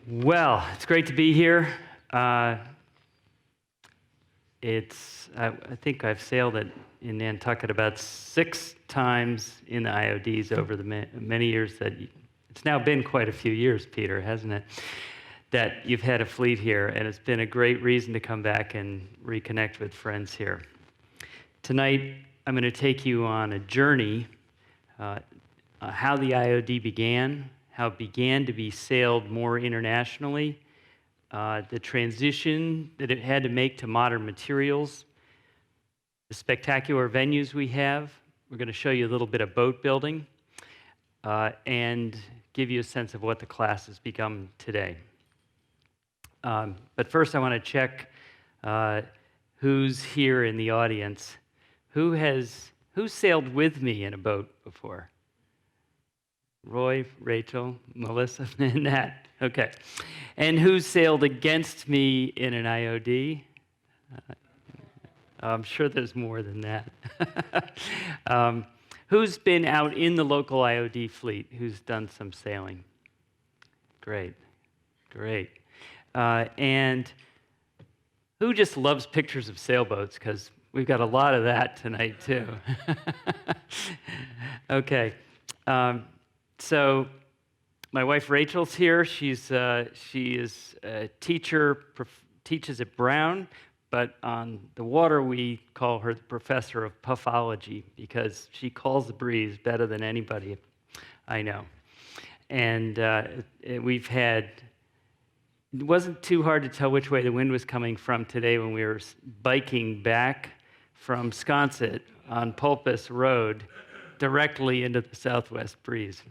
Well, it's great to be here. I think I've sailed in Nantucket about 6 times in the IODs over the many years that it's now been quite a few years, Peter, hasn't it? That you've had a fleet here, and it's been a great reason to come back and reconnect with friends here. Tonight, I'm going to take you on a journey, how the IOD began, how it began to be sailed more internationally, the transition that it had to make to modern materials, the spectacular venues we have. We're going to show you a little bit of boat building, and give you a sense of what the class has become today. But first I want to check who's here in the audience. Who's sailed with me in a boat before? Roy, Rachel, Melissa, and Nat. Okay. And who's sailed against me in an IOD? I'm sure there's more than that. Who's been out in the local IOD fleet? Who's done some sailing? Great. Great. And who just loves pictures of sailboats? Because we've got a lot of that tonight, too. Okay. So my wife Rachel's here. She is a teacher, teaches at Brown, but on the water we call her the professor of puffology because she calls the breeze better than anybody I know. And it wasn't too hard to tell which way the wind was coming from today when we were biking back from Sconset on Pulpus Road directly into the southwest breeze.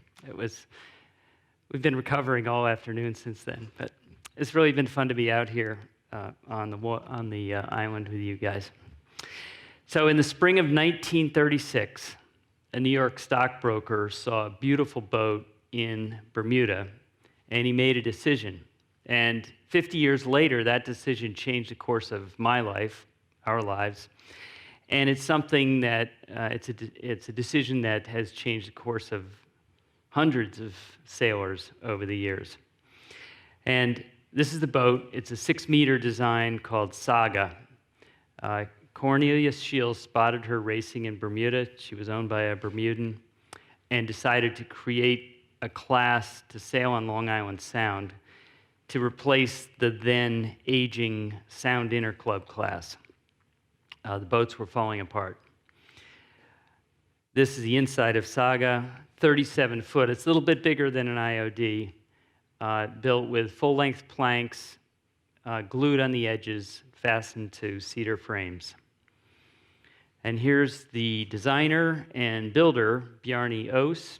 We've been recovering all afternoon since then, but it's really been fun to be out here on the island with you guys. So in the spring of 1936, a New York stockbroker saw a beautiful boat in Bermuda, and he made a decision. And 50 years later, that decision changed the course of my life, our lives. And it's something that, it's a decision that has changed the course of hundreds of sailors over the years. And this is the boat. It's a 6-meter design called Saga. Cornelius Shields spotted her racing in Bermuda. She was owned by a Bermudan and decided to create a class to sail on Long Island Sound to replace the then aging Sound Inner Club class. The boats were falling apart. This is the inside of Saga, 37 foot. It's a little bit bigger than an IOD, built with full-length planks, glued on the edges, fastened to cedar frames. And here's the designer and builder, Bjarne Os.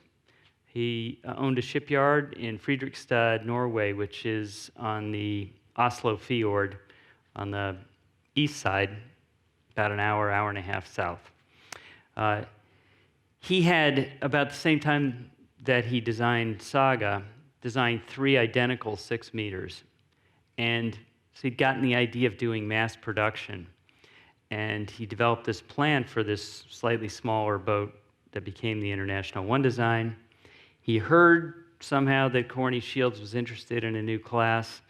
He owned a shipyard in Fredrikstad, Norway, which is on the Oslo Fjord on the east side, about an hour and a half south. He had, about the same time that he designed Saga, designed 3 identical 6 meters. And so he'd gotten the idea of doing mass production. And he developed this plan for this slightly smaller boat that became the International OneDesign. He heard somehow that Corny Shields was interested in a new class,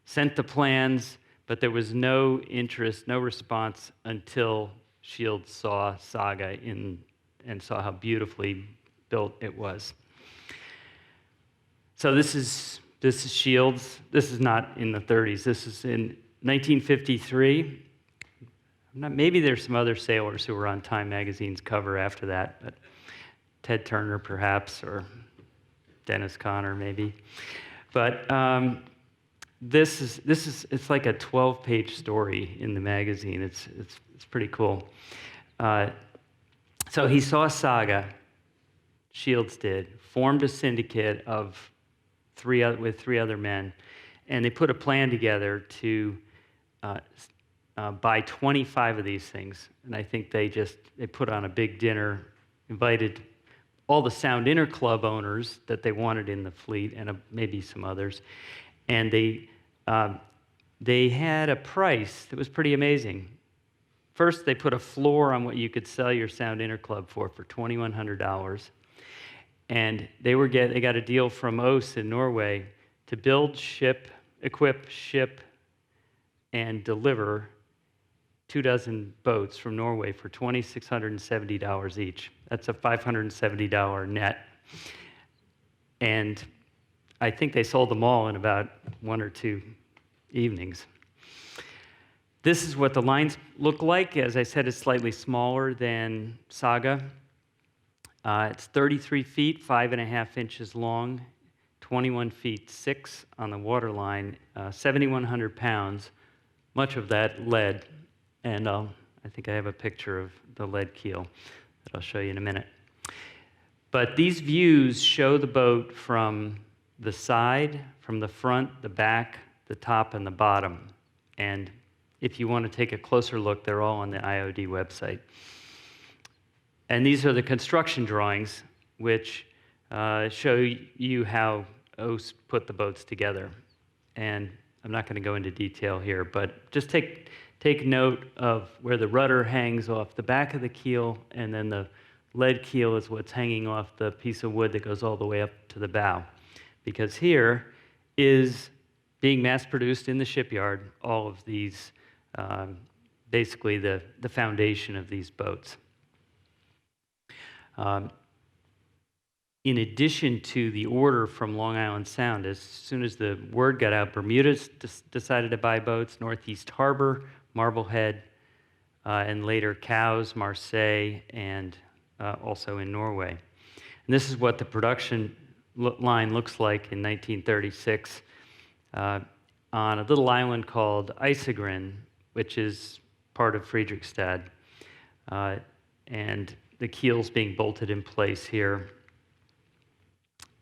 sent the plans, but there was no interest, no response until Shields saw Saga and saw how beautifully built it was. So this is Shields. This is not in the 30s. This is in 1953. Maybe there's some other sailors who were on Time magazine's cover after that, but Ted Turner perhaps, or Dennis Conner maybe. But it's like a 12-page story in the magazine. It's pretty cool. So he saw Saga, Shields did, formed a syndicate with 3 other men, and they put a plan together to buy 25 of these things. And I think they put on a big dinner, invited all the Sound Inner Club owners that they wanted in the fleet, and maybe some others. And they had a price that was pretty amazing. First, they put a floor on what you could sell your Sound Inner Club for $2,100. And they got a deal from Os in Norway to build, ship, equip, ship, and deliver 24 boats from Norway for $2,670 each. That's a $570 net. And I think they sold them all in about 1 or 2 evenings. This is what the lines look like. As I said, it's slightly smaller than Saga. It's 33 feet, 5.5 inches long, 21 feet 6 on the waterline, 7,100 pounds, much of that lead. And I think I have a picture of the lead keel that I'll show you in a minute. But these views show the boat from the side, from the front, the back, the top, and the bottom. And if you want to take a closer look, they're all on the IOD website. And these are the construction drawings, which show you how OS put the boats together. And I'm not going to go into detail here, but just take note of where the rudder hangs off the back of the keel, and then the lead keel is what's hanging off the piece of wood that goes all the way up to the bow. Because here is being mass-produced in the shipyard, all of these, basically the foundation of these boats. In addition to the order from Long Island Sound, as soon as the word got out, Bermuda decided to buy boats, Northeast Harbor, Marblehead, and later Cowes, Marseille, and also in Norway. And this is what the production line looks like in 1936 on a little island called Isegrin, which is part of Fredrikstad. And the keel's being bolted in place here.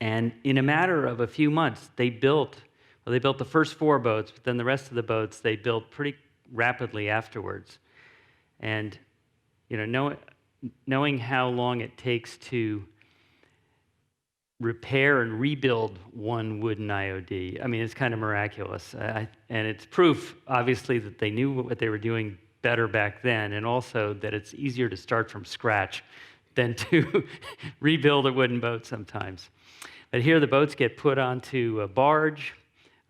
And in a matter of a few months, they built the first 4 boats, but then the rest of the boats they built pretty rapidly afterwards. And knowing how long it takes to repair and rebuild one wooden IOD, I mean, it's kind of miraculous. And it's proof, obviously, that they knew what they were doing better back then, and also that it's easier to start from scratch than to rebuild a wooden boat sometimes. But here the boats get put onto a barge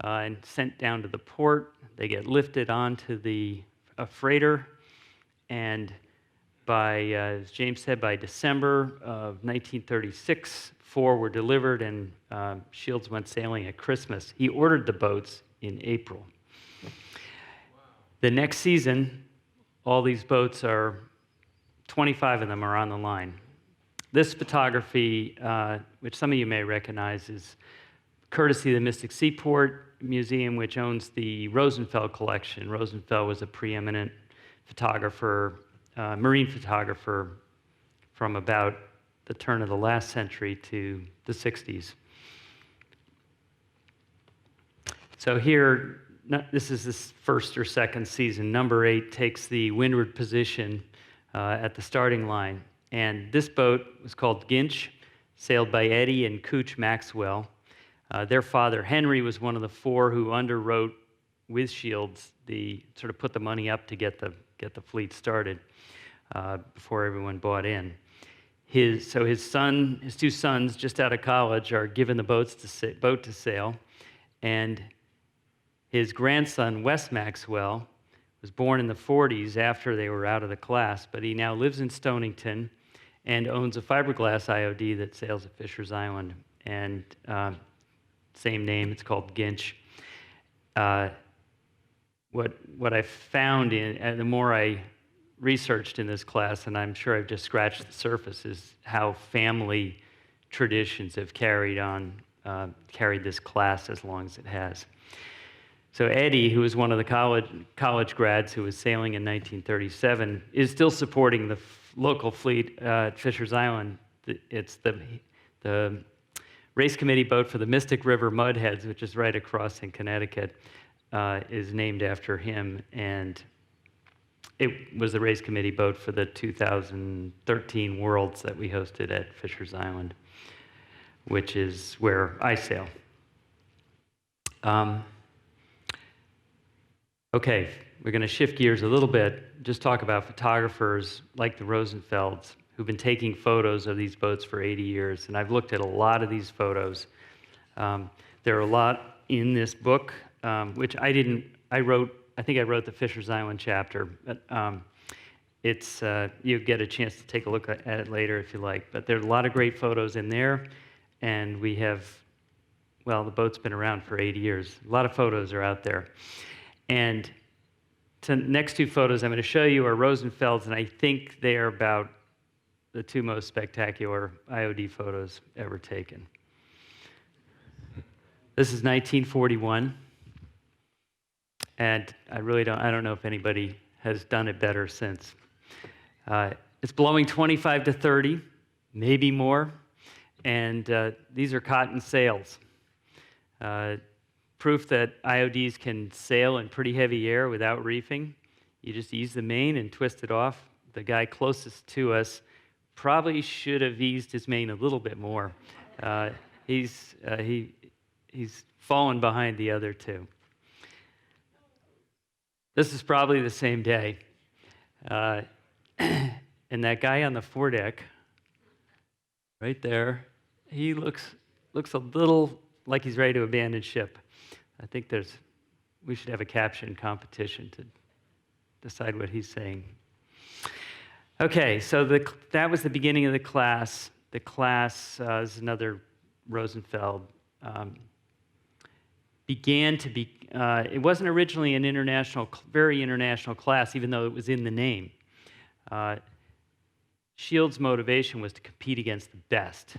and sent down to the port. They get lifted onto a freighter, and as James said, by December of 1936, 4 were delivered, and Shields went sailing at Christmas. He ordered the boats in April. Wow. The next season, all these boats 25 of them are on the line. This photography, which some of you may recognize, is courtesy of the Mystic Seaport Museum, which owns the Rosenfeld collection. Rosenfeld was a preeminent photographer, marine photographer, from about the turn of the last century to the 60s. So here, this is this first or second season. Number 8 takes the windward position at the starting line. And this boat was called Ginch, sailed by Eddie and Cooch Maxwell. Their father, Henry, was one of the 4 who underwrote with Shields, sort of put the money up to get the fleet started before everyone bought in. His 2 sons, just out of college, are given the boat to sail, and his grandson, Wes Maxwell, was born in the 40s after they were out of the class, but he now lives in Stonington and owns a fiberglass IOD that sails at Fisher's Island, and same name, it's called Ginch. What I found the more I researched in this class, and I'm sure I've just scratched the surface, is how family traditions have carried this class as long as it has. So Eddie, who was one of the college grads who was sailing in 1937, is still supporting the local fleet at Fisher's Island. It's the race committee boat for the Mystic River Mudheads, which is right across in Connecticut, is named after him, and it was the race committee boat for the 2013 Worlds that we hosted at Fisher's Island, which is where I sail. Okay, we're going to shift gears a little bit, just talk about photographers like the Rosenfelds who've been taking photos of these boats for 80 years, and I've looked at a lot of these photos. There are a lot in this book. which I think I wrote the Fisher's Island chapter, but you get a chance to take a look at it later if you like. But there are a lot of great photos in there, and we have, well, the boat's been around for 80 years. A lot of photos are out there. And the next two photos I'm going to show you are Rosenfeld's, and I think they are about the two most spectacular IOD photos ever taken. This is 1941, and I don't know if anybody has done it better since. It's blowing 25 to 30, maybe more, and these are cotton sails. Proof that IODs can sail in pretty heavy air without reefing. You just ease the main and twist it off. The guy closest to us probably should have eased his main a little bit more. He's fallen behind the other two. This is probably the same day. And that guy on the foredeck, right there, he looks a little like he's ready to abandon ship. I think we should have a caption competition to decide what he's saying. Okay, so that was the beginning of the class. The class is another Rosenfeld. It wasn't originally an very international class, even though it was in the name. Shield's motivation was to compete against the best.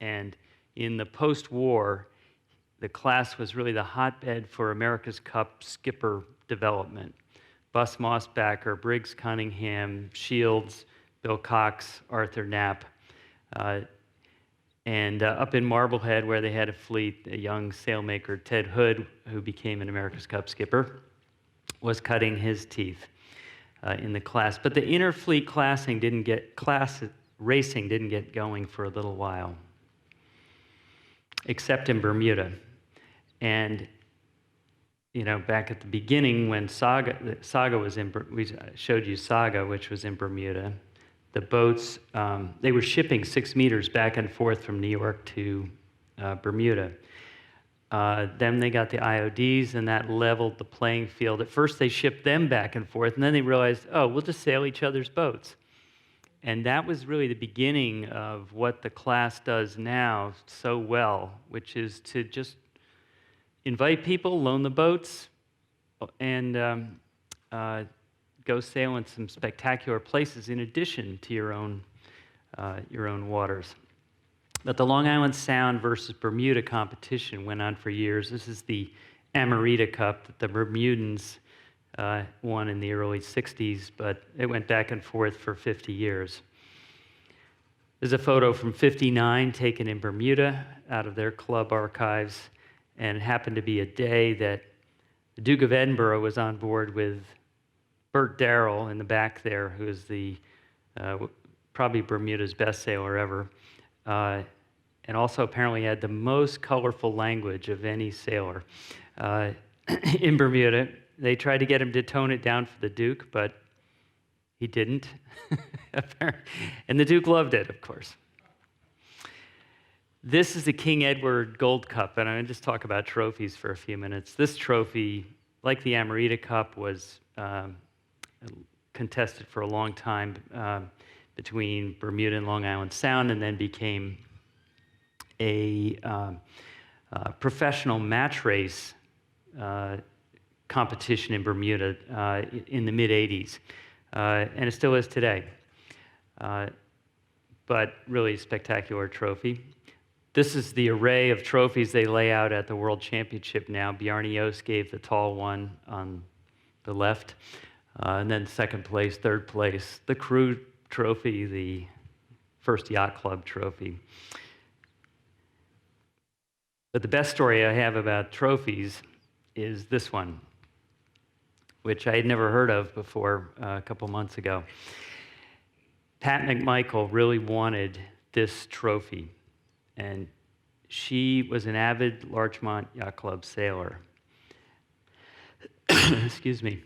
And in the post-war, the class was really the hotbed for America's Cup skipper development. Bus Mossbacker, Briggs Cunningham, Shields, Bill Cox, Arthur Knapp. And up in Marblehead, where they had a fleet, a young sailmaker, Ted Hood, who became an America's Cup skipper, was cutting his teeth in the class. But the interfleet racing didn't get going for a little while, except in Bermuda. And back at the beginning when Saga was we showed you Saga, which was in Bermuda. The boats, they were shipping 6 meters back and forth from New York to Bermuda. Then they got the IODs, and that leveled the playing field. At first, they shipped them back and forth, and then they realized, oh, we'll just sail each other's boats. And that was really the beginning of what the class does now so well, which is to just invite people, loan the boats, and go sail in some spectacular places in addition to your own waters. But the Long Island Sound versus Bermuda competition went on for years. This is the Amarita Cup that the Bermudans won in the early 60s, but it went back and forth for 50 years. There's a photo from '59 taken in Bermuda out of their club archives, and it happened to be a day that the Duke of Edinburgh was on board with Bert Darrell in the back there, who is probably Bermuda's best sailor ever, and also apparently had the most colorful language of any sailor in Bermuda. They tried to get him to tone it down for the Duke, but he didn't. And the Duke loved it, of course. This is the King Edward Gold Cup, and I'm going to just talk about trophies for a few minutes. This trophy, like the Amarita Cup, was contested for a long time between Bermuda and Long Island Sound, and then became a professional match race competition in Bermuda in the mid-'80s, and it still is today. But really spectacular trophy. This is the array of trophies they lay out at the World Championship now. Bjarne Joost gave the tall one on the left, and then second place, third place, the crew trophy, the first yacht club trophy. But the best story I have about trophies is this one, which I had never heard of before a couple months ago. Pat McMichael really wanted this trophy, and she was an avid Larchmont Yacht Club sailor. Excuse me.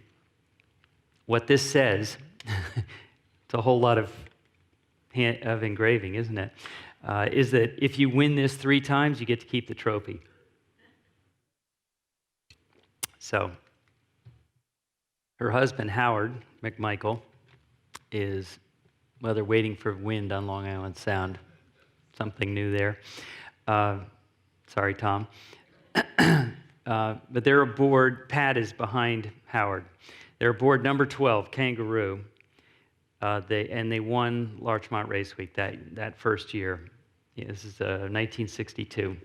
What this says, it's a whole lot of engraving, isn't it? Is that if you win this 3 times, you get to keep the trophy. So her husband, Howard McMichael, is, well, they're waiting for wind on Long Island Sound. Something new there. Sorry, Tom. But they're aboard, Pat is behind Howard. They're aboard number 12, Kangaroo. They won Larchmont Race Week that first year. Yeah, this is 1962.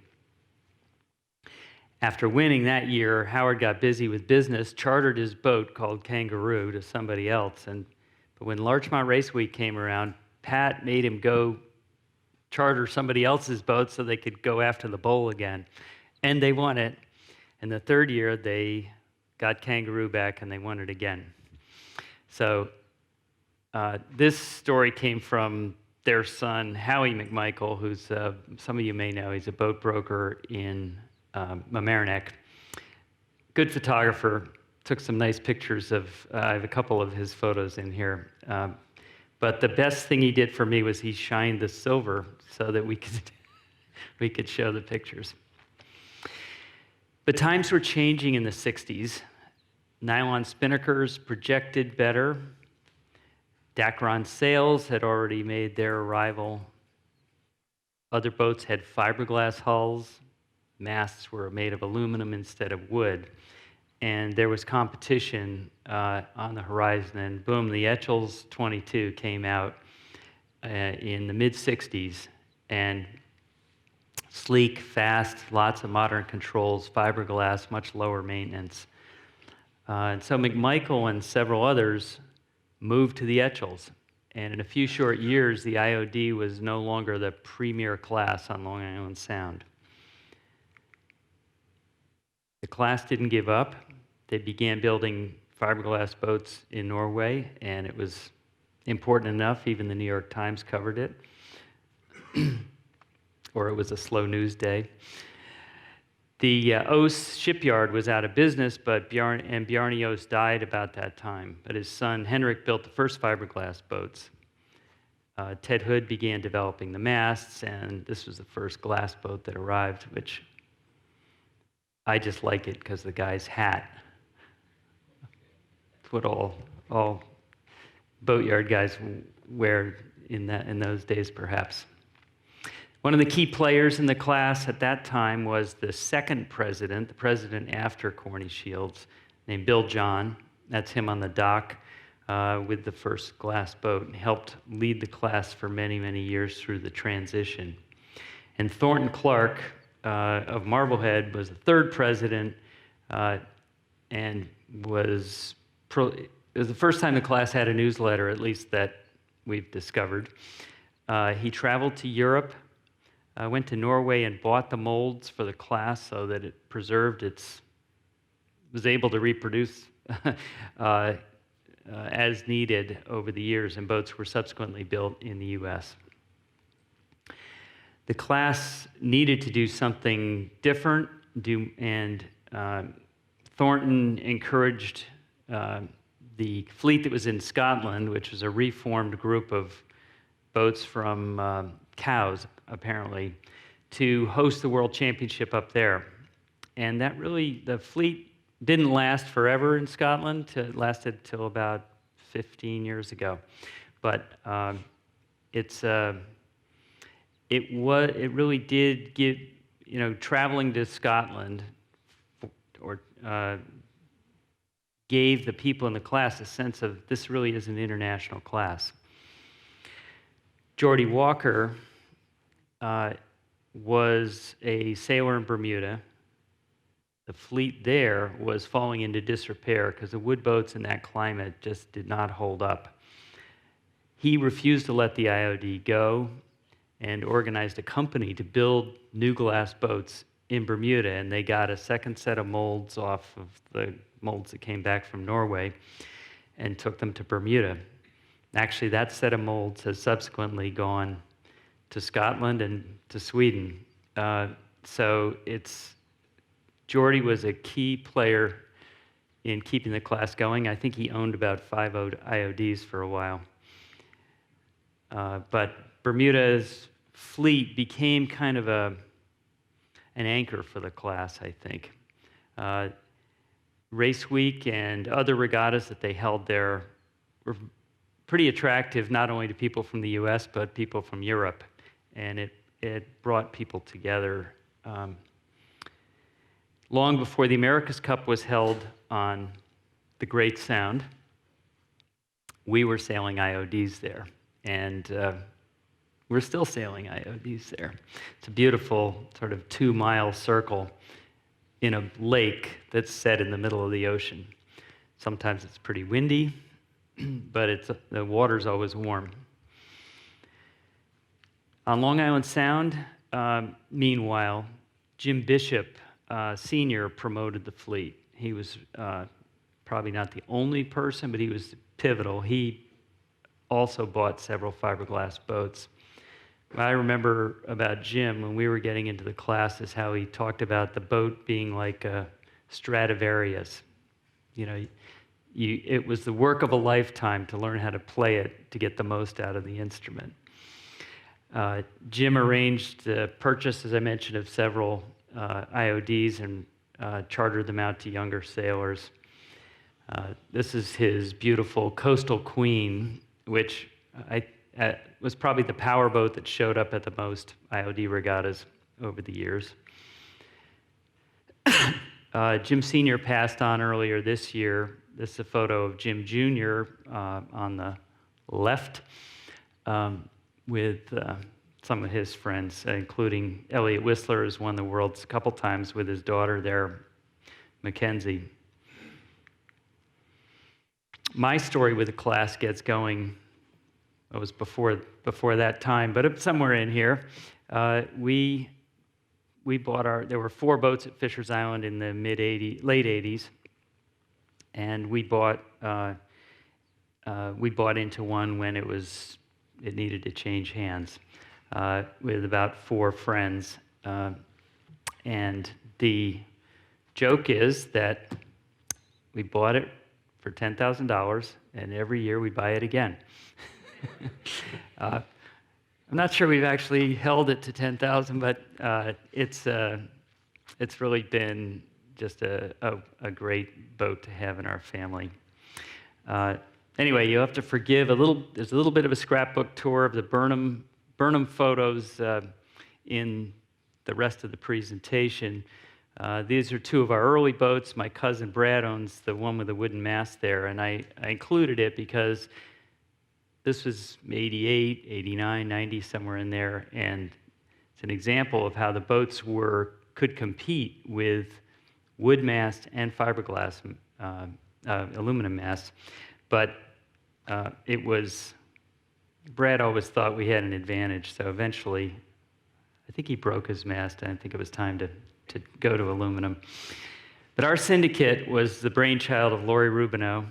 After winning that year, Howard got busy with business, chartered his boat called Kangaroo to somebody else. But when Larchmont Race Week came around, Pat made him go charter somebody else's boat so they could go after the bowl again. And they won it. And the third year, they got Kangaroo back and they won it again. So this story came from their son, Howie McMichael, who's, some of you may know, he's a boat broker in Mamaroneck. Good photographer, took some nice pictures of, I have a couple of his photos in here. But the best thing he did for me was he shined the silver so that we could show the pictures. But times were changing in the 60s. Nylon spinnakers projected better. Dacron sails had already made their arrival. Other boats had fiberglass hulls. Masts were made of aluminum instead of wood. And there was competition on the horizon. And boom, the Etchells 22 came out in the mid-60s. And sleek, fast, lots of modern controls, fiberglass, much lower maintenance. And so McMichael and several others moved to the Etchells. And in a few short years, the IOD was no longer the premier class on Long Island Sound. The class didn't give up. They began building fiberglass boats in Norway, and it was important enough, even the New York Times covered it. Or it was a slow news day. The Oss shipyard was out of business, but Bjarne Oss died about that time. But his son, Henrik, built the first fiberglass boats. Ted Hood began developing the masts, and this was the first glass boat that arrived, which I just like it because the guy's hat. It's what all boatyard guys wear in those days, perhaps. One of the key players in the class at that time was the second president, the president after Corny Shields, named Bill John. That's him on the dock with the first glass boat, and helped lead the class for many, many years through the transition. And Thornton Clark of Marblehead was the third president, and it was the first time the class had a newsletter, at least that we've discovered. He traveled to Europe, went to Norway and bought the molds for the class so that it was able to reproduce as needed over the years, and boats were subsequently built in the U.S. The class needed to do something different, and Thornton encouraged the fleet that was in Scotland, which was a reformed group of boats from Cowes, apparently, to host the World Championship up there. And that really, the fleet didn't last forever in Scotland. It lasted till about 15 years ago. But it really did give, traveling to Scotland gave the people in the class a sense of this really is an international class. Jordy Walker was a sailor in Bermuda. The fleet there was falling into disrepair because the wood boats in that climate just did not hold up. He refused to let the IOD go and organized a company to build new glass boats in Bermuda, and they got a second set of molds off of the molds that came back from Norway and took them to Bermuda. Actually, that set of molds has subsequently gone to Scotland and to Sweden. So Jordy was a key player in keeping the class going. I think he owned about 5 IODs for a while. But Bermuda's fleet became kind of an anchor for the class, I think. Race Week and other regattas that they held there were pretty attractive, not only to people from the US, but people from Europe. And it brought people together. Long before the America's Cup was held on the Great Sound, we were sailing IODs there. And we're still sailing IODs there. It's a beautiful sort of 2-mile circle in a lake that's set in the middle of the ocean. Sometimes it's pretty windy, but the water's always warm. On Long Island Sound, meanwhile, Jim Bishop Sr. promoted the fleet. He was probably not the only person, but he was pivotal. He also bought several fiberglass boats. What I remember about Jim when we were getting into the class is how he talked about the boat being like a Stradivarius. You know, it was the work of a lifetime to learn how to play it to get the most out of the instrument. Jim arranged the purchase, as I mentioned, of several IODs and chartered them out to younger sailors. This is his beautiful Coastal Queen, which was probably the power boat that showed up at the most IOD regattas over the years. Jim Sr. passed on earlier this year. This is a photo of Jim Jr. On the left with some of his friends, including Elliot Whistler, who's won the Worlds a couple times with his daughter there, Mackenzie. My story with the class gets going. It was before that time, but it's somewhere in here. We bought there were 4 boats at Fisher's Island in the late 80s, and we bought into one when it needed to change hands, with about 4 friends. And the joke is that we bought it for $10,000, and every year we buy it again. I'm not sure we've actually held it to 10,000, but it's really been just a great boat to have in our family. Anyway, you have to forgive there's a little bit of a scrapbook tour of the Burnham photos in the rest of the presentation. These are 2 of our early boats. My cousin Brad owns the one with the wooden mast there, and I included it because this was 88, 89, 90, somewhere in there, and it's an example of how the boats could compete with wood mast and fiberglass aluminum masts. But Brad always thought we had an advantage, so eventually I think he broke his mast, and I think it was time to go to aluminum. But our syndicate was the brainchild of Lori Rubino,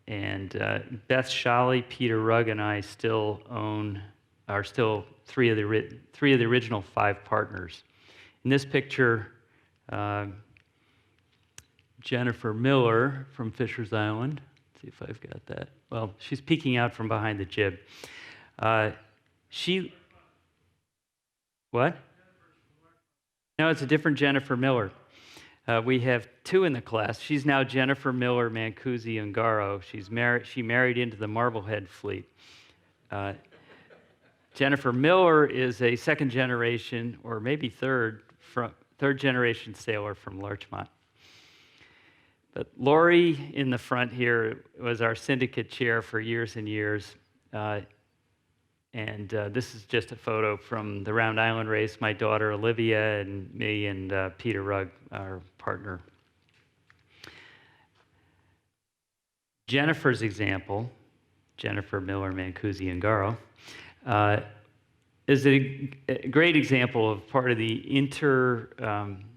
and Beth Shawley, Peter Rugg, and I are still 3 of the original 5 partners. In this picture, Jennifer Miller from Fisher's Island. Let's see if I've got that. Well, she's peeking out from behind the jib. What? No, it's a different Jennifer Miller. We have 2 in the class. She's now Jennifer Miller Mancusi Ungaro. She married into the Marblehead fleet. Jennifer Miller is a 2nd generation, or maybe 3rd generation sailor from Larchmont. But Lori in the front here was our syndicate chair for years and years. And this is just a photo from the Round Island race, my daughter Olivia and me and Peter Rugg, our partner. Jennifer's example, Jennifer Miller Mancusi Ungaro, is a great example of part of the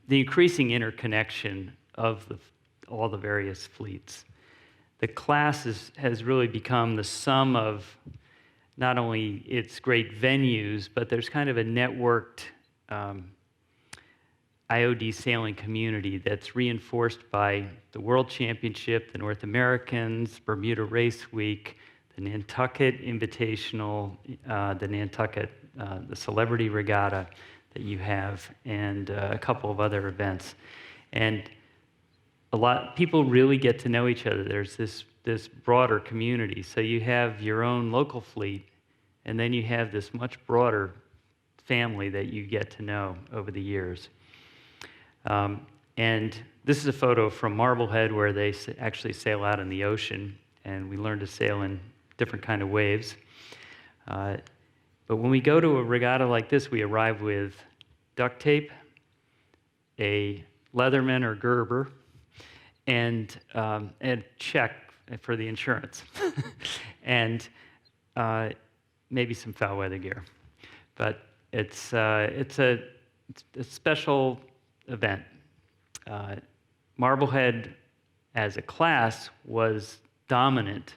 increasing interconnection of all the various fleets. The class has really become the sum of not only its great venues, but there's kind of a networked IOD sailing community that's reinforced by the World Championship, the North Americans, Bermuda Race Week, the Nantucket Invitational, the Celebrity Regatta that you have, and a couple of other events. And people really get to know each other. There's this broader community. So you have your own local fleet, and then you have this much broader family that you get to know over the years. And this is a photo from Marblehead where they actually sail out in the ocean, and we learn to sail in different kind of waves. But when we go to a regatta like this, we arrive with duct tape, a Leatherman or Gerber, and check for the insurance, and maybe some foul weather gear. But it's a special event. Marblehead, as a class, was dominant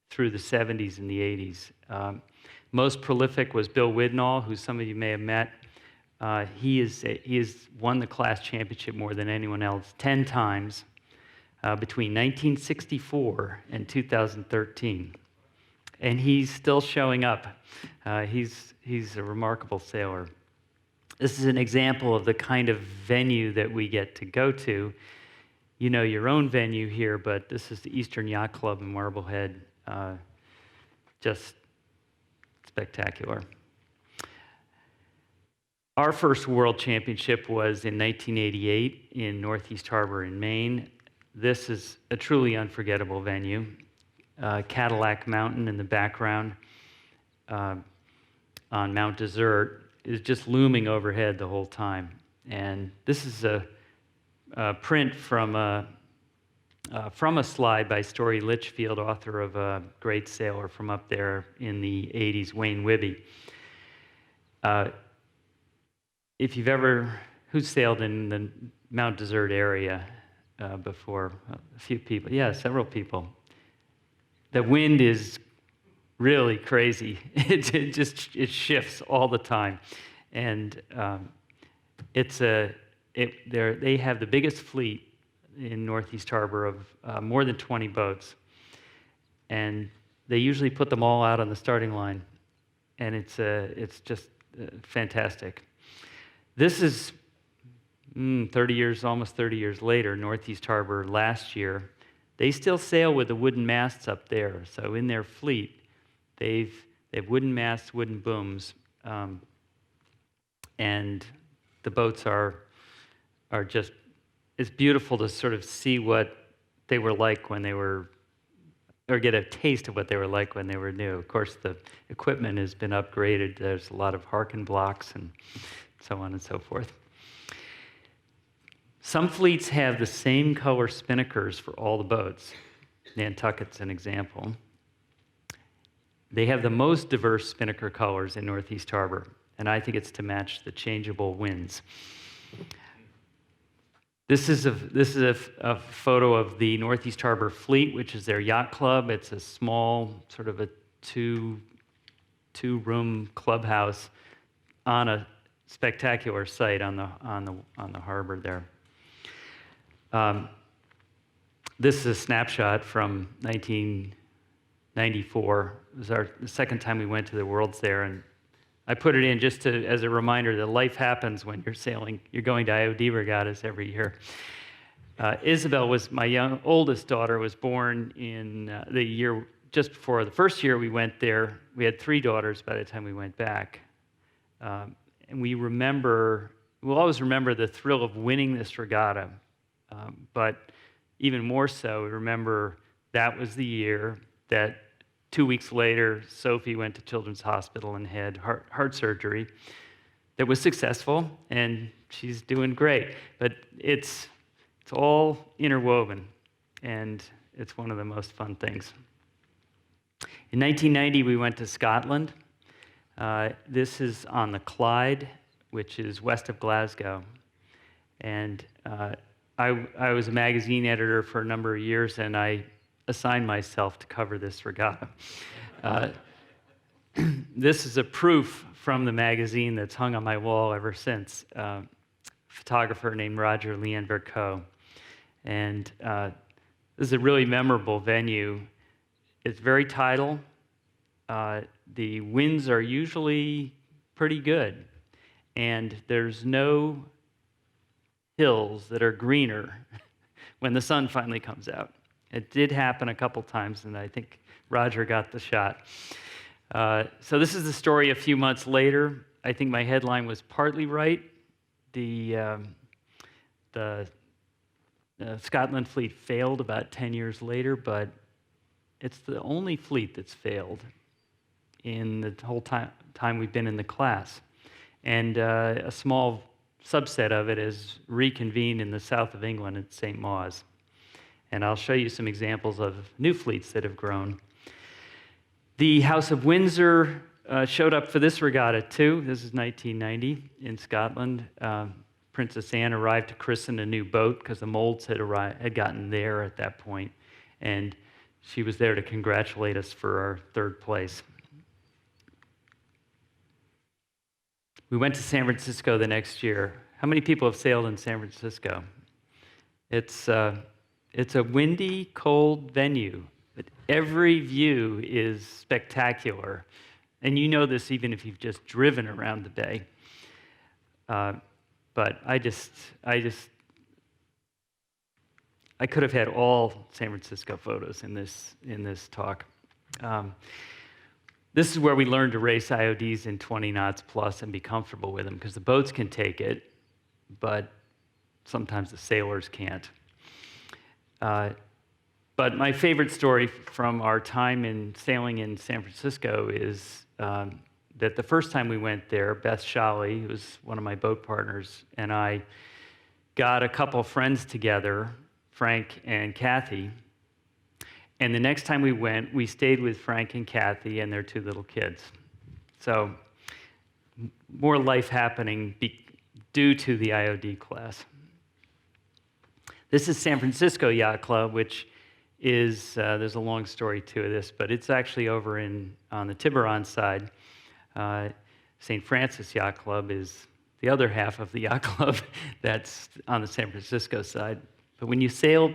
through the 70s and the 80s. Most prolific was Bill Widnall, who some of you may have met. He has won the class championship more than anyone else, 10 times between 1964 and 2013. And he's still showing up. He's a remarkable sailor. This is an example of the kind of venue that we get to go to. You know your own venue here, but this is the Eastern Yacht Club in Marblehead. Just spectacular. Our first World Championship was in 1988 in Northeast Harbor in Maine. This is a truly unforgettable venue. Cadillac Mountain in the background on Mount Desert is just looming overhead the whole time. And this is a print from a slide by Story Litchfield, author of A Great Sailor from up there in the 80s, Wayne Wibby. If you've who's sailed in the Mount Desert area before? A few people, yeah, several people. The wind is really crazy. It shifts all the time, and they have the biggest fleet in Northeast Harbor of more than 20 boats, and they usually put them all out on the starting line, and it's just fantastic. This is 30 years, almost 30 years later, Northeast Harbor last year. They still sail with the wooden masts up there. So in their fleet, they have wooden masts, wooden booms, and the boats are just, it's beautiful to sort of see what they were like when they were, or get a taste of what they were like when they were new. Of course, the equipment has been upgraded. There's a lot of Harken blocks and so on and so forth. Some fleets have the same color spinnakers for all the boats. Nantucket's an example. They have the most diverse spinnaker colors in Northeast Harbor, and I think it's to match the changeable winds. This is a photo of the Northeast Harbor Fleet, which is their yacht club. It's a small, sort of a two-room clubhouse on a spectacular site on the harbor there. This is a snapshot from 1994. It was the second time we went to the World's there, and I put it in just as a reminder that life happens when you're sailing. You're going to IOD regattas every year. Isabel was my oldest daughter, was born in the year just before the first year we went there. We had 3 daughters by the time we went back. And we'll always remember the thrill of winning this regatta. But even more so, we remember that was the year that 2 weeks later, Sophie went to Children's Hospital and had heart surgery that was successful, and she's doing great. But it's all interwoven, and it's one of the most fun things. In 1990, we went to Scotland. This is on the Clyde, which is west of Glasgow. And I was a magazine editor for a number of years, and I assigned myself to cover this regatta. This is a proof from the magazine that's hung on my wall ever since. A photographer named Roger Leanne-Vercoe. And this is a really memorable venue. It's very tidal. The winds are usually pretty good. And there's no hills that are greener when the sun finally comes out. It did happen a couple times, and I think Roger got the shot. So this is the story a few months later. I think my headline was partly right. The Scotland fleet failed about 10 years later, but it's the only fleet that's failed in the whole time we've been in the class. And a small subset of it is reconvened in the south of England at St. Mawes. And I'll show you some examples of new fleets that have grown. The House of Windsor showed up for this regatta too. This is 1990 in Scotland. Princess Anne arrived to christen a new boat because the molds had gotten there at that point, and she was there to congratulate us for our third place. We went to San Francisco the next year. How many people have sailed in San Francisco? It's a windy, cold venue, but every view is spectacular. And you know this even if you've just driven around the bay. But I could have had all San Francisco photos in this talk. This is where we learned to race IODs in 20 knots plus and be comfortable with them, because the boats can take it, but sometimes the sailors can't. But my favorite story from our time in sailing in San Francisco is that the first time we went there, Beth Shawley, who was one of my boat partners, and I got a couple of friends together, Frank and Kathy. And the next time we went, we stayed with Frank and Kathy and their two little kids. So more life happening due to the IOD class. This is San Francisco Yacht Club, which is, there's a long story to this, but it's actually over on the Tiburon side. St. Francis Yacht Club is the other half of the yacht club that's on the San Francisco side. But when you sail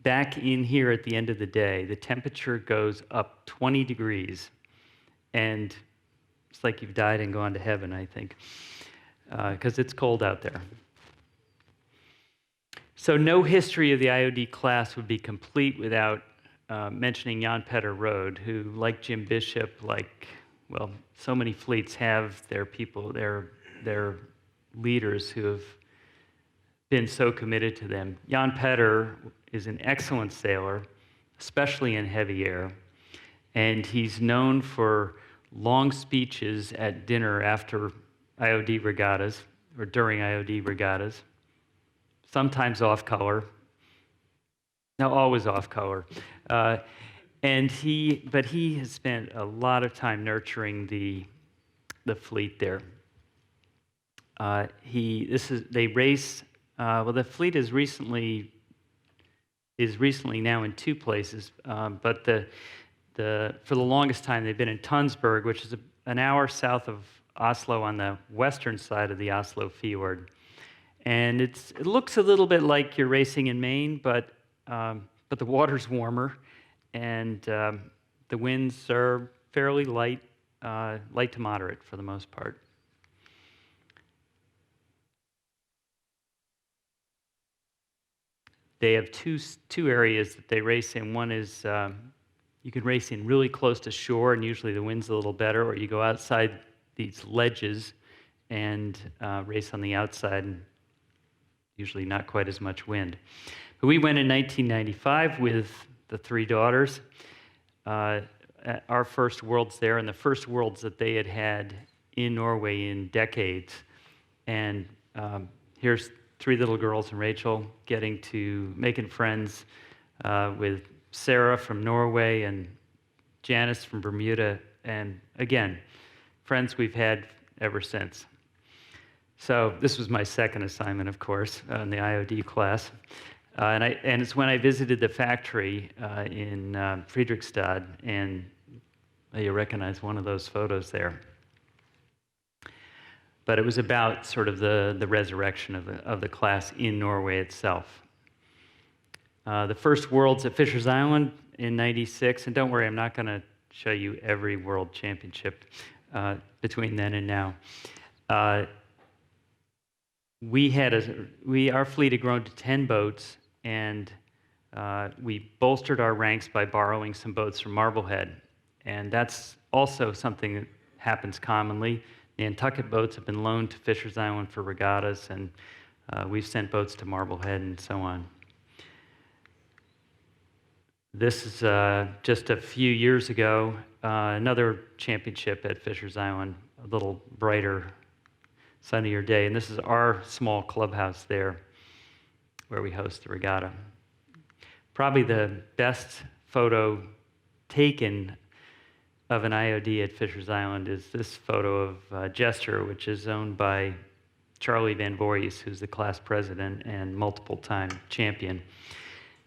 back in here at the end of the day, the temperature goes up 20 degrees, and it's like you've died and gone to heaven, I think, because it's cold out there. So no history of the IOD class would be complete without mentioning Jan Petter Rode, who, like Jim Bishop, well, so many fleets have their people, their leaders who have been so committed to them. Jan Petter is an excellent sailor, especially in heavy air, and he's known for long speeches at dinner after IOD regattas, or during IOD regattas, sometimes off color, no, always off color. But he has spent a lot of time nurturing the fleet there. They race. Well, the fleet is recently now in two places, but for the longest time they've been in Tunsberg, which is an hour south of Oslo on the western side of the Oslo fjord. And it looks a little bit like you're racing in Maine, but the water's warmer, and the winds are fairly light to moderate for the most part. They have two areas that they race in. One is you can race in really close to shore, and usually the wind's a little better, or you go outside these ledges and race on the outside, and usually not quite as much wind. But we went in 1995 with the three daughters. Our first Worlds there, and the first Worlds that they had in Norway in decades. And here's three little girls and Rachel making friends with Sarah from Norway and Janice from Bermuda, and again, friends we've had ever since. So this was my second assignment, of course, in the IOD class. And it's when I visited the factory in Fredrikstad, and you recognize one of those photos there. But it was about sort of the resurrection of the class in Norway itself. The first Worlds at Fisher's Island in '96, and don't worry, I'm not going to show you every World Championship between then and now. Our fleet had grown to 10 boats, and we bolstered our ranks by borrowing some boats from Marblehead. And that's also something that happens commonly. Nantucket boats have been loaned to Fisher's Island for regattas, and we've sent boats to Marblehead and so on. This is just a few years ago, another championship at Fisher's Island, a little brighter, sunnier day. And this is our small clubhouse there where we host the regatta. Probably the best photo taken of an IOD at Fisher's Island is this photo of Jester, which is owned by Charlie Van Voorhis, who's the class president and multiple-time champion.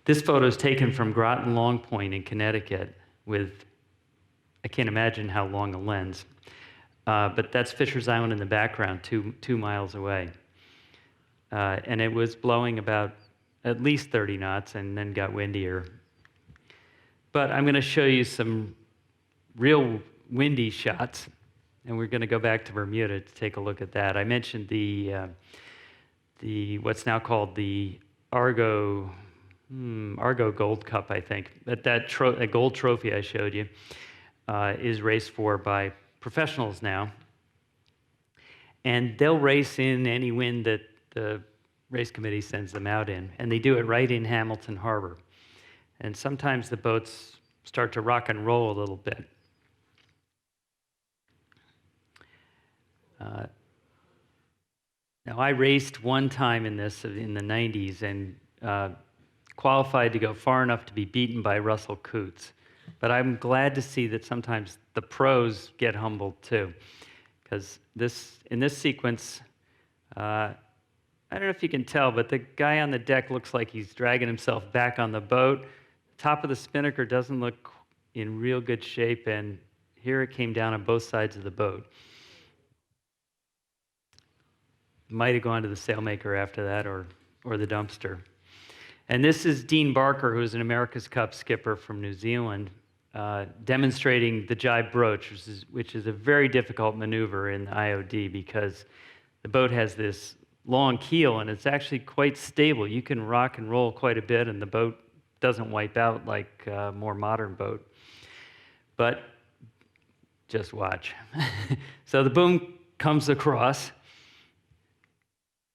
This photo is taken from Groton Long Point in Connecticut with, I can't imagine how long a lens, but that's Fisher's Island in the background, two miles away. And it was blowing about at least 30 knots and then got windier. But I'm going to show you some real windy shots, and we're going to go back to Bermuda to take a look at that. I mentioned the what's now called the Argo Gold Cup, I think. But that gold trophy I showed you is raced for by professionals now. And they'll race in any wind that the race committee sends them out in. And they do it right in Hamilton Harbor. And sometimes the boats start to rock and roll a little bit. Now, I raced one time in this in the 90s and qualified to go far enough to be beaten by Russell Coots. But I'm glad to see that sometimes the pros get humbled too. Because in this sequence, I don't know if you can tell, but the guy on the deck looks like he's dragging himself back on the boat. The top of the spinnaker doesn't look in real good shape, and here it came down on both sides of the boat. Might have gone to the sailmaker after that, or the dumpster. And this is Dean Barker, who's an America's Cup skipper from New Zealand, demonstrating the jibe broach, which is a very difficult maneuver in the IOD because the boat has this long keel and it's actually quite stable. You can rock and roll quite a bit and the boat doesn't wipe out like a more modern boat. But just watch. So the boom comes across,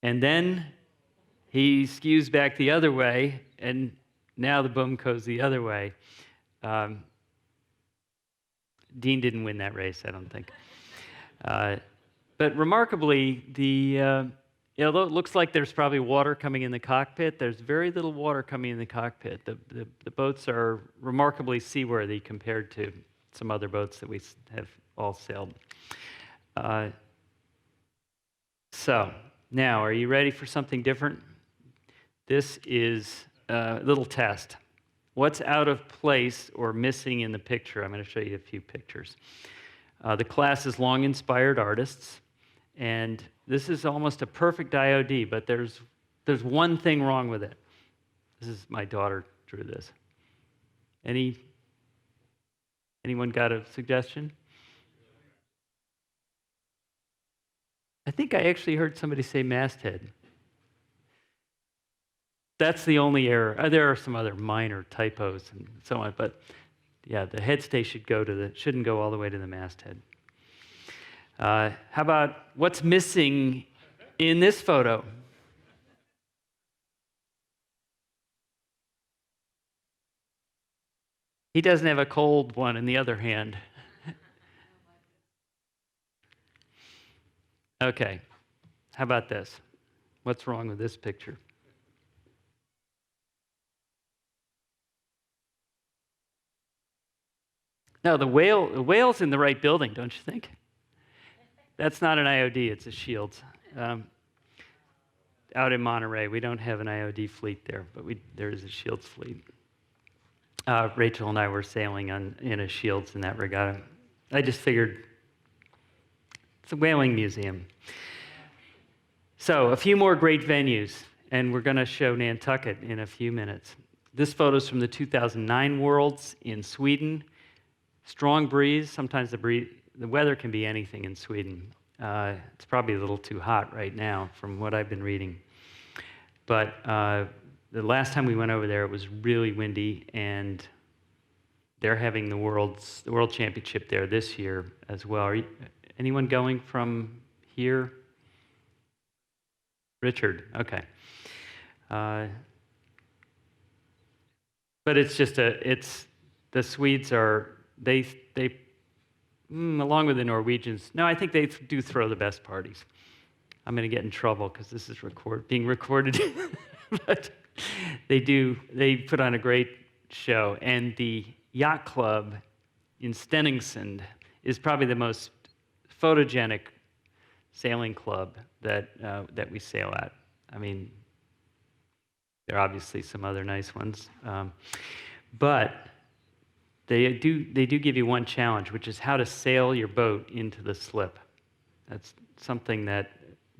and then he skews back the other way, and now the boom goes the other way. Dean didn't win that race, I don't think. But remarkably, although it looks like there's probably water coming in the cockpit, there's very little water coming in the cockpit. The boats are remarkably seaworthy compared to some other boats that we have all sailed. So, now, are you ready for something different? This is a little test. What's out of place or missing in the picture? I'm going to show you a few pictures. The class is long inspired artists, and this is almost a perfect IOD, but there's one thing wrong with it. This is my daughter drew this. Anyone got a suggestion? I think I actually heard somebody say masthead. That's the only error. There are some other minor typos and so on, but yeah, the headstay shouldn't go all the way to the masthead. How about what's missing in this photo? He doesn't have a cold one in the other hand. Okay, how about this? What's wrong with this picture? No, the whale's in the right building, don't you think? That's not an IOD, it's a Shields. Out in Monterey, we don't have an IOD fleet there, but there is a Shields fleet. Rachel and I were sailing in a Shields in that regatta. I just figured it's a whaling museum. So, a few more great venues, and we're going to show Nantucket in a few minutes. This photo's from the 2009 Worlds in Sweden. Strong breeze. Sometimes the weather can be anything in Sweden. It's probably a little too hot right now from what I've been reading. But the last time we went over there, it was really windy, and they're having the World Championship there this year as well. Anyone going from here? Richard, okay. But it's just the Swedes are, they along with the Norwegians, no, I think they do throw the best parties. I'm going to get in trouble because this is being recorded. But they put on a great show. And the yacht club in Stenungsund is probably the most photogenic sailing club that we sail at. I mean, there are obviously some other nice ones. But they do give you one challenge, which is how to sail your boat into the slip. That's something that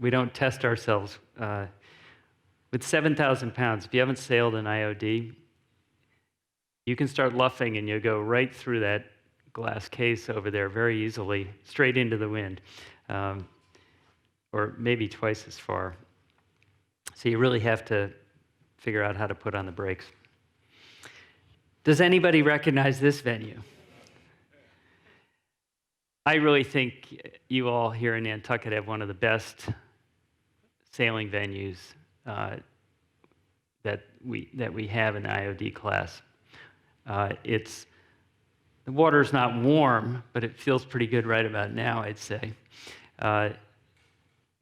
we don't test ourselves. With 7,000 pounds, if you haven't sailed an IOD, you can start luffing and you'll go right through that glass case over there very easily, straight into the wind, or maybe twice as far. So you really have to figure out how to put on the brakes. Does anybody recognize this venue? I really think you all here in Nantucket have one of the best sailing venues that we have in the IOD class. The water's not warm, but it feels pretty good right about now, I'd say. But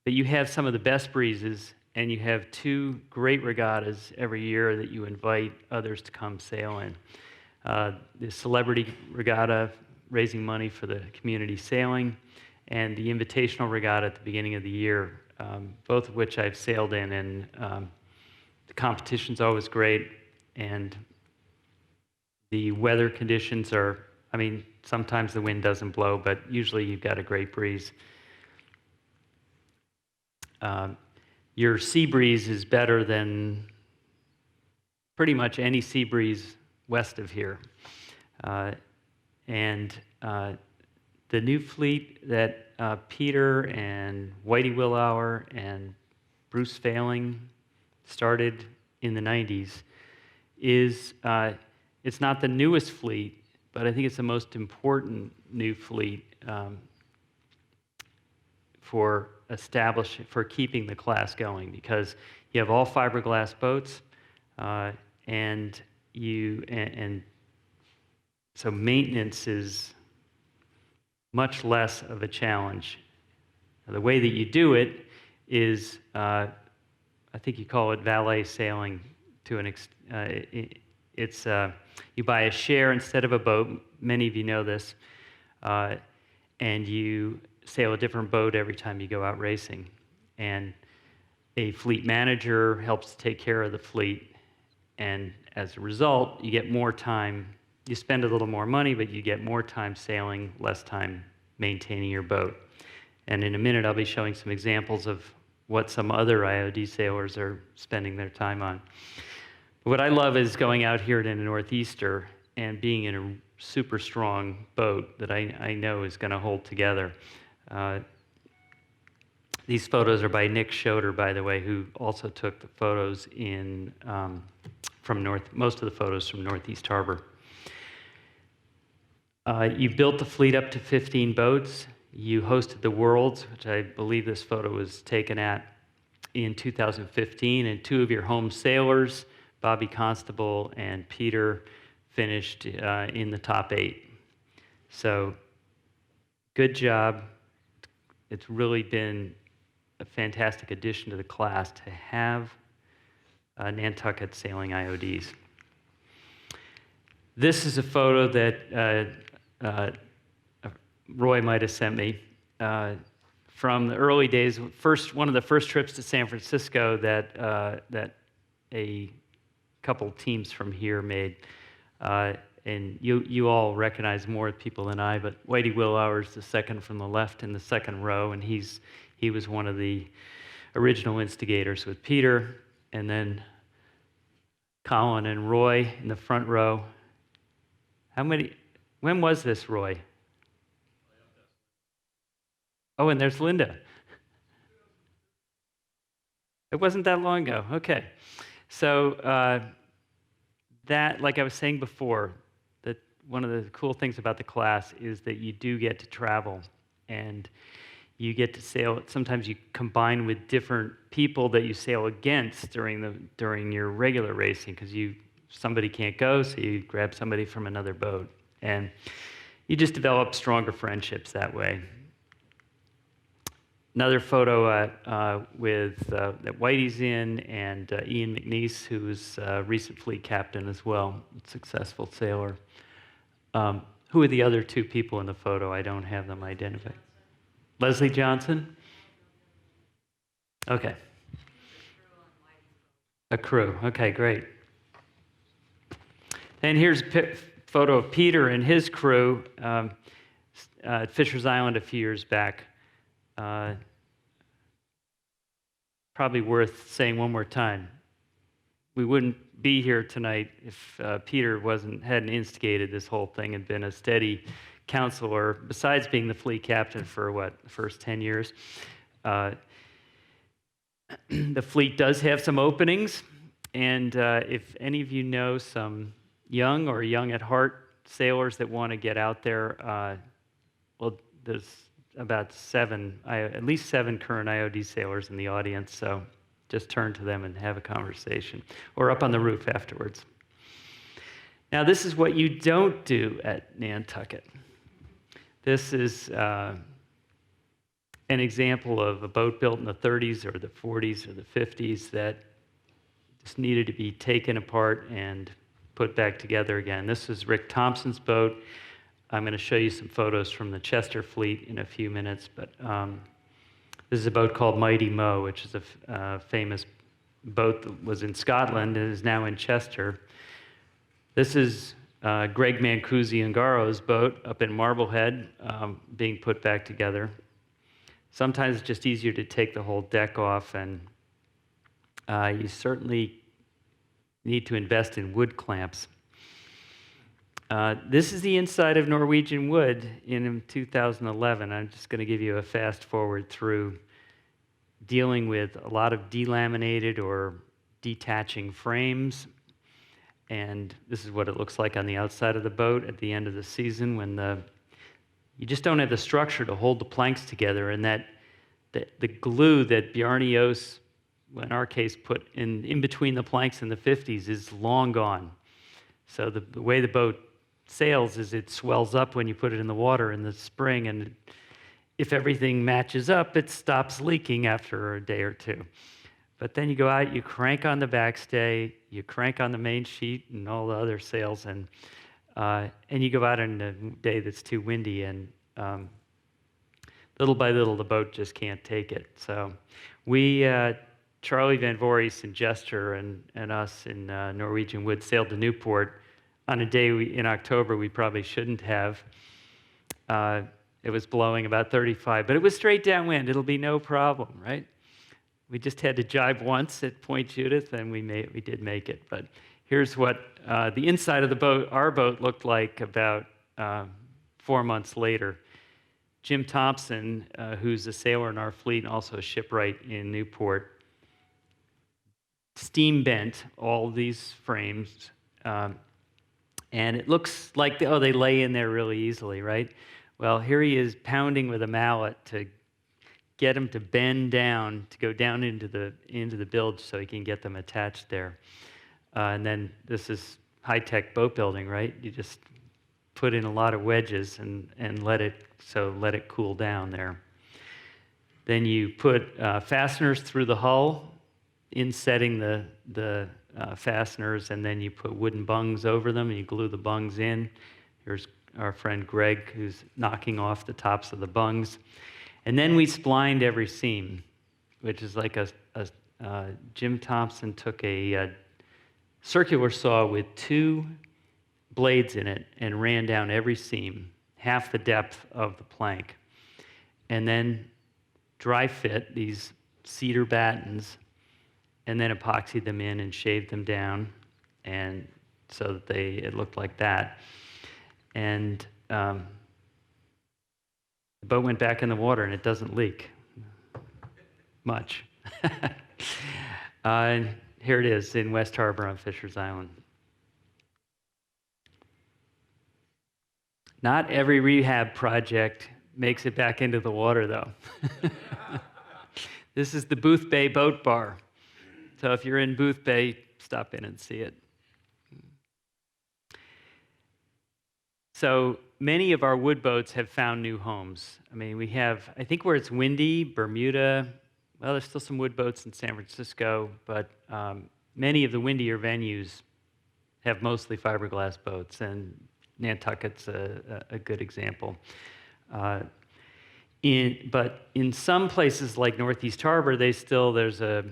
you have some of the best breezes, and you have 2 great regattas every year that you invite others to come sail in. The Celebrity Regatta, raising money for the community sailing, and the Invitational Regatta at the beginning of the year, both of which I've sailed in, and the competition's always great, and the weather conditions are, I mean, sometimes the wind doesn't blow, but usually you've got a great breeze. Your sea breeze is better than pretty much any sea breeze west of here. And the new fleet that Peter and Whitey Willauer and Bruce Failing started in the 90s is, it's not the newest fleet, but I think it's the most important new fleet for keeping the class going, because you have all fiberglass boats, and so maintenance is much less of a challenge. Now, the way that you do it is, I think you call it valet sailing. You buy a share instead of a boat. Many of you know this, and you sail a different boat every time you go out racing. And a fleet manager helps take care of the fleet, and as a result, you get more time. You spend a little more money, but you get more time sailing, less time maintaining your boat. And in a minute, I'll be showing some examples of what some other IOD sailors are spending their time on. But what I love is going out here in a Northeaster and being in a super strong boat that I know is going to hold together. These photos are by Nick Schoder, by the way, who also took the photos most of the photos from Northeast Harbor. You built the fleet up to 15 boats. You hosted the Worlds, which I believe this photo was taken at in 2015, and 2 of your home sailors, Bobby Constable and Peter, finished in the top 8. So, good job. It's really been a fantastic addition to the class to have Nantucket sailing IODs. This is a photo that Roy might have sent me from the early days. One of the first trips to San Francisco that a couple teams from here made. And you all recognize more people than I, but Whitey Willauer is the second from the left in the second row, and he was one of the original instigators with Peter, and then Colin and Roy in the front row. When was this, Roy? Oh, and there's Linda. It wasn't that long ago. Okay. So that, like I was saying before, that one of the cool things about the class is that you do get to travel, and you get to sail. Sometimes you combine with different people that you sail against during your regular racing, because somebody can't go, so you grab somebody from another boat, and you just develop stronger friendships that way. Another photo that Whitey's in, and Ian McNeice, who's a recent fleet captain as well, successful sailor. Who are the other two people in the photo? I don't have them identified. Leslie Johnson? Okay. A crew. Okay, great. And here's a photo of Peter and his crew at Fisher's Island a few years back. Probably worth saying one more time. We wouldn't be here tonight if Peter hadn't instigated this whole thing and been a steady counselor, besides being the fleet captain for the first 10 years. The fleet does have some openings, and if any of you know some young or young at heart sailors that want to get out there, well, there's about at least seven current IOD sailors in the audience, so just turn to them and have a conversation, or up on the roof afterwards. Now, this is what you don't do at Nantucket. This is an example of a boat built in the 30s or the 40s or the 50s that just needed to be taken apart and put back together again. This is Rick Thompson's boat. I'm going to show you some photos from the Chester fleet in a few minutes, but this is a boat called Mighty Mo, which is a famous boat that was in Scotland and is now in Chester. This is Greg Mancusi-Ungaro's boat up in Marblehead, being put back together. Sometimes it's just easier to take the whole deck off, and you certainly need to invest in wood clamps. This is the inside of Norwegian Wood in 2011. I'm just going to give you a fast forward through dealing with a lot of delaminated or detaching frames. And this is what it looks like on the outside of the boat at the end of the season, when you just don't have the structure to hold the planks together, and the glue that Bjarne Os, in our case, put in between the planks in the 50s is long gone. So the way the boat sails is it swells up when you put it in the water in the spring, and if everything matches up, it stops leaking after a day or two. But then you go out, you crank on the backstay, you crank on the main sheet and all the other sails, and you go out on a day that's too windy, and little by little, the boat just can't take it. So we, Charlie Van Voorhis and Jester and us in Norwegian Wood, sailed to Newport on a day in October we probably shouldn't have. It was blowing about 35, but it was straight downwind. It'll be no problem, right? We just had to jibe once at Point Judith, and we did make it. But here's what the inside of the boat, our boat, looked like about 4 months later. Jim Thompson, who's a sailor in our fleet and also a shipwright in Newport, steam bent all these frames, and it looks like they lay in there really easily, right? Well, here he is pounding with a mallet to get them to bend down, to go down into the bilge so he can get them attached there. And then this is high-tech boat building, right? You just put in a lot of wedges and let it cool down there. Then you put fasteners through the hull, insetting the fasteners, and then you put wooden bungs over them, and you glue the bungs in. Here's our friend Greg, who's knocking off the tops of the bungs. And then we splined every seam, which is like Jim Thompson took a circular saw with 2 blades in it and ran down every seam, half the depth of the plank. And then dry fit these cedar battens, and then epoxied them in and shaved them down, and so that it looked like that. And the boat went back in the water, and it doesn't leak much. here it is in West Harbor on Fisher's Island. Not every rehab project makes it back into the water, though. This is the Boothbay Boat Bar. So if you're in Boothbay, stop in and see it. So many of our wood boats have found new homes. I mean, we have, I think where it's windy, Bermuda, well, there's still some wood boats in San Francisco, but many of the windier venues have mostly fiberglass boats, and Nantucket's a good example. But in some places like Northeast Harbor, there's a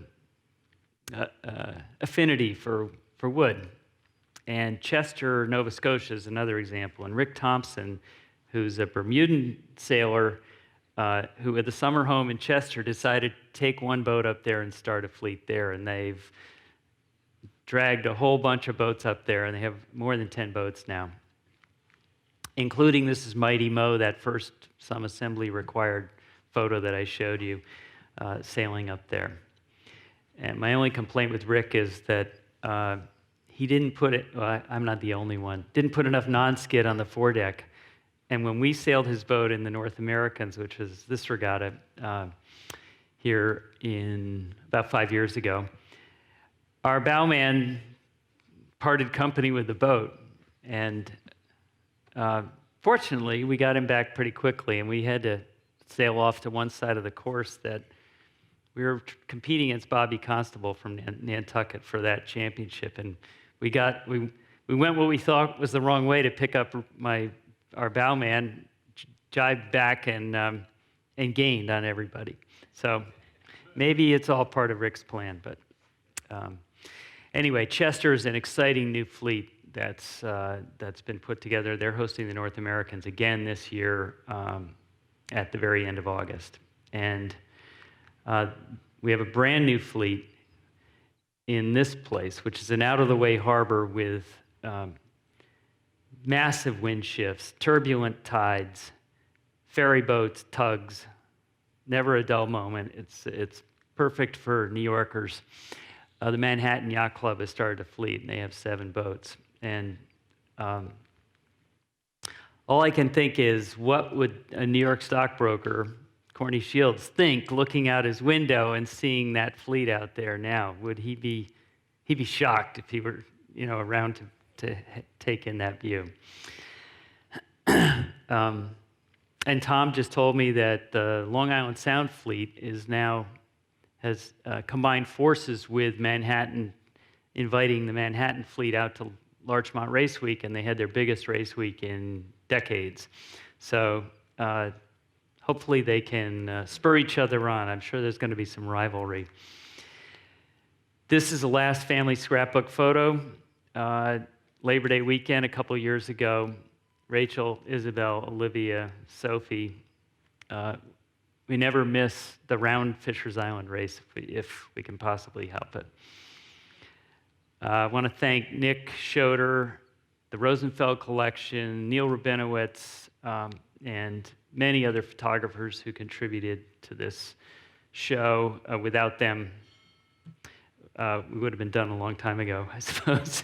affinity for wood. And Chester, Nova Scotia is another example. And Rick Thompson, who's a Bermudan sailor, who had the summer home in Chester, decided to take one boat up there and start a fleet there. And they've dragged a whole bunch of boats up there, and they have more than 10 boats now, including, this is Mighty Mo, that first some assembly required photo that I showed you, sailing up there. And my only complaint with Rick is that he didn't put it, well, I'm not the only one, didn't put enough non-skid on the foredeck. And when we sailed his boat in the North Americans, which was this regatta here in about 5 years ago, our bowman parted company with the boat. And fortunately, we got him back pretty quickly, and we had to sail off to one side of the course that we were competing against Bobby Constable from Nantucket for that championship, and we went what we thought was the wrong way to pick up our bowman, jibed back and gained on everybody. So maybe it's all part of Rick's plan, but anyway, Chester is an exciting new fleet that's been put together. They're hosting the North Americans again this year at the very end of August, and we have a brand new fleet in this place, which is an out-of-the-way harbor with massive wind shifts, turbulent tides, ferry boats, tugs, never a dull moment. It's perfect for New Yorkers. The Manhattan Yacht Club has started a fleet, and they have 7 boats. And all I can think is, what would a New York stockbroker, Corny Shields, think looking out his window and seeing that fleet out there now? Would he'd be shocked if he were, around to take in that view. And Tom just told me that the Long Island Sound fleet has combined forces with Manhattan, inviting the Manhattan fleet out to Larchmont Race Week, and they had their biggest race week in decades. So hopefully they can spur each other on. I'm sure there's going to be some rivalry. This is the last family scrapbook photo. Labor Day weekend a couple years ago. Rachel, Isabel, Olivia, Sophie. We never miss the round Fisher's Island race if we can possibly help it. I want to thank Nick Schoder, the Rosenfeld Collection, Neil Rabinowitz, and many other photographers who contributed to this show. Without them, we would have been done a long time ago, I suppose.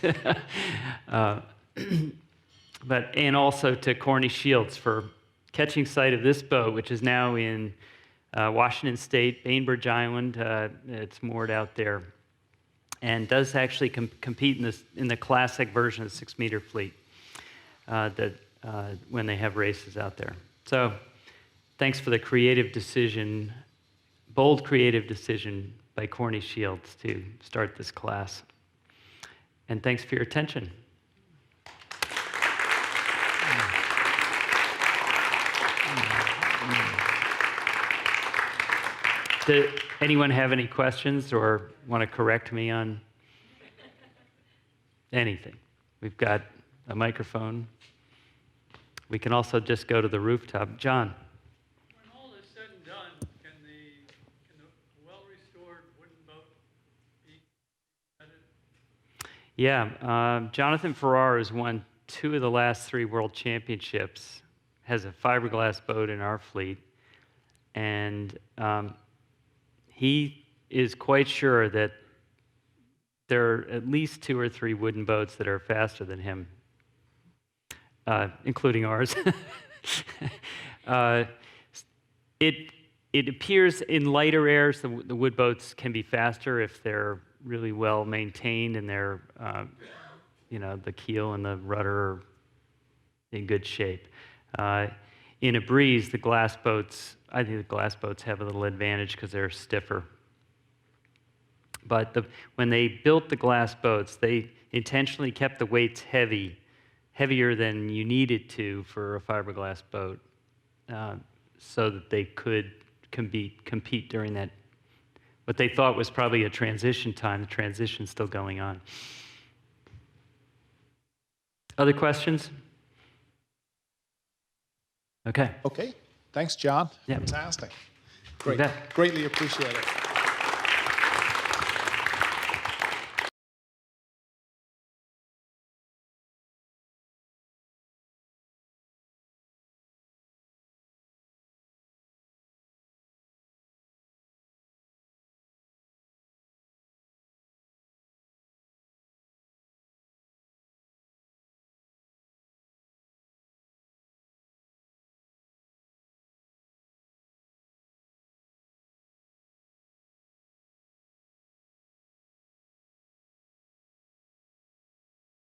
And also to Corny Shields for catching sight of this boat, which is now in Washington State, Bainbridge Island. It's moored out there, and does actually compete in the classic version of the 6-meter fleet when they have races out there. So thanks for the bold creative decision by Corny Shields to start this class. And thanks for your attention. Did anyone have any questions or want to correct me on anything? We've got a microphone. We can also just go to the rooftop. John. When all is said and done, can the well-restored wooden boat be added? Yeah, Jonathan Farrar has won 2 of the last 3 world championships, has a fiberglass boat in our fleet, and he is quite sure that there are at least 2 or 3 wooden boats that are faster than him, including ours. It appears in lighter airs, the wood boats can be faster if they're really well maintained and they're, the keel and the rudder are in good shape. In a breeze, I think the glass boats have a little advantage because they're stiffer. But when they built the glass boats, they intentionally kept the weights heavier than you needed to for a fiberglass boat, so that they could compete during that, what they thought was probably a transition time. The transition's still going on. Other questions? Okay. Okay. Thanks, John. Yeah. Fantastic. You Great. bet. Greatly appreciate it.